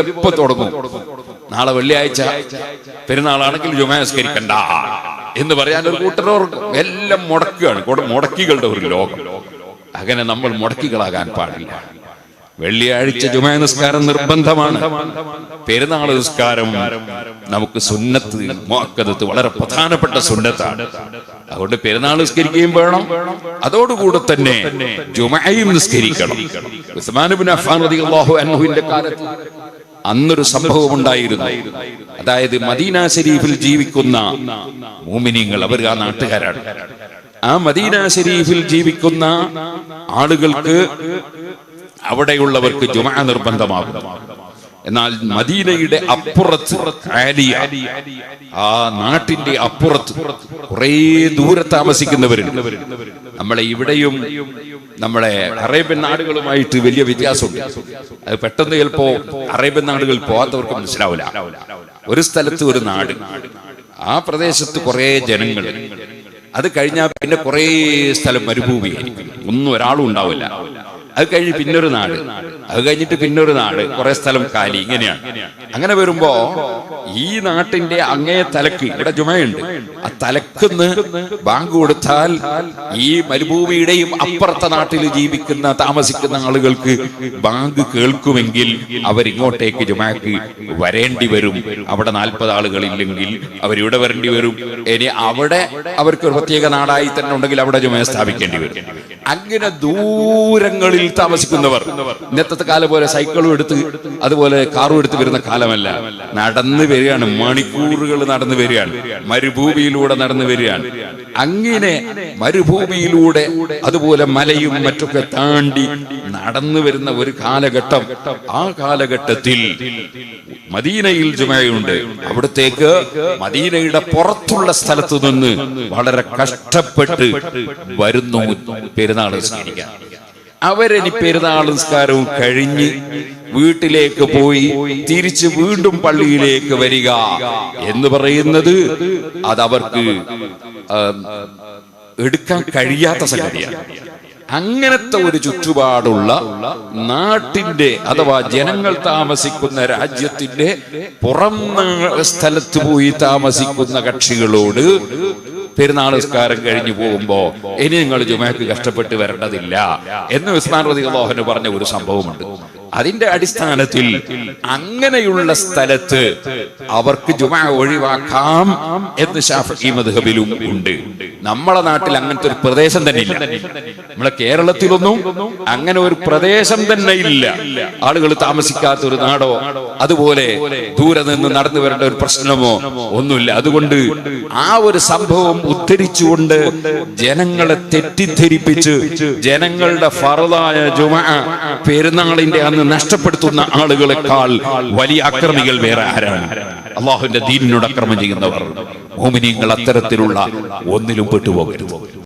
ഇതുപോലെ തുടങ്ങും. നാളെ വെള്ളിയാഴ്ച പെരുന്നാളാണെങ്കിൽ ജുമാ നിസ്കരിക്കണ്ട എന്ന് പറയാൻ ഒരു കൂട്ടരോർക്കും. എല്ലാം മുടക്കുകയാണ്, മുടക്കികളുടെ ഒരു ലോകം. അങ്ങനെ നമ്മൾ മുടക്കികളാകാൻ പാടില്ല. വെള്ളിയാഴ്ച ജുമാ നിസ്കാരം നിർബന്ധമാണ്. പെരുന്നാൾ നിസ്കാരം നമുക്ക് സുന്നത്ത് മുഅക്കദത്ത് വളരെ പ്രധാനപ്പെട്ട സുന്നത്താണ്. അതുകൊണ്ട് പെരുന്നാൾ നിസ്കരിക്കുകയും വേണം, അതോടുകൂടെ തന്നെ ജുമഅയും നിസ്കരിക്കണം. ഉസ്മാൻ ഇബ്നു അഫ്ഫാൻ റളിയല്ലാഹു അൻഹുവിന്റെ കാലത്ത് അന്നൊരു സംഭവം ഉണ്ടായിരുന്നു. അതായത് മദീന ശരീഫിൽ ജീവിക്കുന്ന മുഅ്മിനീങ്ങൾ, അവർ ആ നാട്ടുകാരാണ്. ആ മദീന ശരീഫിൽ ജീവിക്കുന്ന ആളുകൾക്ക്, അവിടെയുള്ളവർക്ക് ജുമഅ നിർബന്ധമാകും. എന്നാൽ മദീനയുടെ അപ്പുറത്ത്, ആലിയ, ആ നാട്ടിന്റെ അപ്പുറത്ത് കുറേ ദൂരെ താമസിക്കുന്നവരുണ്ട്. നമ്മളെ ഇവിടെയും നമ്മളെ അറേബ്യൻ നാടുകളുമായിട്ട് വലിയ വ്യത്യാസമുണ്ട്. അത് പെട്ടെന്ന് ചിലപ്പോ അറേബ്യൻ നാടുകളിൽ പോകാത്തവർക്ക് മനസ്സിലാവില്ല. ഒരു സ്ഥലത്ത് ഒരു നാട്, ആ പ്രദേശത്ത് കുറെ ജനങ്ങൾ, അത് കഴിഞ്ഞാൽ പിന്നെ കുറെ സ്ഥലം മരുഭൂമിയായിരിക്കും, ഒന്നും ഒരാളും ഉണ്ടാവില്ല. അത് കഴിഞ്ഞ് പിന്നൊരു നാട്, അത് കഴിഞ്ഞിട്ട് പിന്നൊരു നാട്, കുറെ സ്ഥലം കാലി, ഇങ്ങനെയാണ്. അങ്ങനെ വരുമ്പോ ഈ നാട്ടിന്റെ അങ്ങേ തലക്ക് ഇവിടെ ജുമയുണ്ട്, ആ തലക്കുന്ന് ബാങ്ക് കൊടുത്താൽ ഈ മരുഭൂമിയുടെയും അപ്പുറത്തെ നാട്ടിൽ ജീവിക്കുന്ന താമസിക്കുന്ന ആളുകൾക്ക് ബാങ്ക് കേൾക്കുമെങ്കിൽ അവരിങ്ങോട്ടേക്ക് ജുമയ്ക്ക് വരേണ്ടി വരും. അവിടെ 40 ആളുകളില്ലെങ്കിൽ അവരിവിടെ വരേണ്ടി വരും. ഇനി അവിടെ അവർക്ക് ഒരു പ്രത്യേക നാടായി തന്നെ ഉണ്ടെങ്കിൽ അവിടെ ജുമ സ്ഥാപിക്കേണ്ടി വരും. അങ്ങനെ ദൂരങ്ങളിൽ താമസിക്കുന്നവർ, ഇന്നത്തെ കാലം പോലെ സൈക്കിളും എടുത്ത് അതുപോലെ കാറും എടുത്ത് വരുന്ന കാലമല്ല, നടന്നു വരികയാണ്, മണിക്കൂറുകൾ നടന്നു വരികയാണ്, മരുഭൂമിയിലൂടെ നടന്നു വരികയാണ്. അങ്ങനെ മരുഭൂമിയിലൂടെ അതുപോലെ മലയും മറ്റൊക്കെ താണ്ടി നടന്നു വരുന്ന ഒരു കാലഘട്ടം. ആ കാലഘട്ടത്തിൽ മദീനയിൽ ജുമയുണ്ട്. അവിടത്തേക്ക് മദീനയുടെ പുറത്തുള്ള സ്ഥലത്ത് നിന്ന് വളരെ കഷ്ടപ്പെട്ട് വരുന്നു പെരുന്നാൾ നിസ്കരിക്കാൻ. അവരിനി പെരുന്നാൾ നിസ്കാരവും കഴിഞ്ഞ് വീട്ടിലേക്ക് പോയി തിരിച്ച് വീണ്ടും പള്ളിയിലേക്ക് വരിക എന്ന് പറയുന്നത് അതവർക്ക് എടുക്കാൻ കഴിയാത്ത സംഗതിയാണ്. അങ്ങനത്തെ ഒരു ചുറ്റുപാടുള്ള നാട്ടിന്റെ അഥവാ ജനങ്ങൾ താമസിക്കുന്ന രാജ്യത്തിന്റെ പുറം സ്ഥലത്ത് പോയി താമസിക്കുന്ന കക്ഷികളോട് പെരുന്നാൾ നിസ്കാരം കഴിഞ്ഞു പോകുമ്പോ ഇനി നിങ്ങൾ ജുമയ്ക്ക് കഷ്ടപ്പെട്ട് വരേണ്ടതില്ല എന്ന് ഉസ്മാൻ റളിയല്ലാഹു അൻഹു പറഞ്ഞ ഒരു സംഭവമുണ്ട്. അതിന്റെ അടിസ്ഥാനത്തിൽ അങ്ങനെയുള്ള സ്ഥലത്ത് അവർക്ക് ജുമഅ ഒഴിവാക്കാം എന്ന് ശാഫിഈ മദ്ഹബിലും ഉണ്ട്. നമ്മളെ നാട്ടിൽ അങ്ങനത്തെ ഒരു പ്രദേശം തന്നെ ഇല്ല. നമ്മളെ കേരളത്തിലൊന്നും അങ്ങനെ ഒരു പ്രദേശം തന്നെ ഇല്ല. ആളുകൾ താമസിക്കാത്ത ഒരു നാടോ അതുപോലെ ദൂരെ നിന്ന് നടന്നു വരേണ്ട ഒരു പ്രശ്നമോ ഒന്നുമില്ല. അതുകൊണ്ട് ആ ഒരു സംഭവം ഉദ്ധരിച്ചുകൊണ്ട് ജനങ്ങളെ തെറ്റിദ്ധരിപ്പിച്ച് ജനങ്ങളുടെ ഫർളായ ജുമഅ പെരുന്നാളിന്റെ അന്ന് നഷ്ടപ്പെടുത്തുന്ന ആളുകളെക്കാൾ വലിയ അക്രമികൾ വേറെ ആരാണ്? അല്ലാഹുവിന്റെ ദീനിനോട് അക്രമം ചെയ്യുന്നവർ. മുഅ്മിനീങ്ങൾ അത്തരത്തിലുള്ള ഒന്നിലും പെട്ടുപോകരുത്.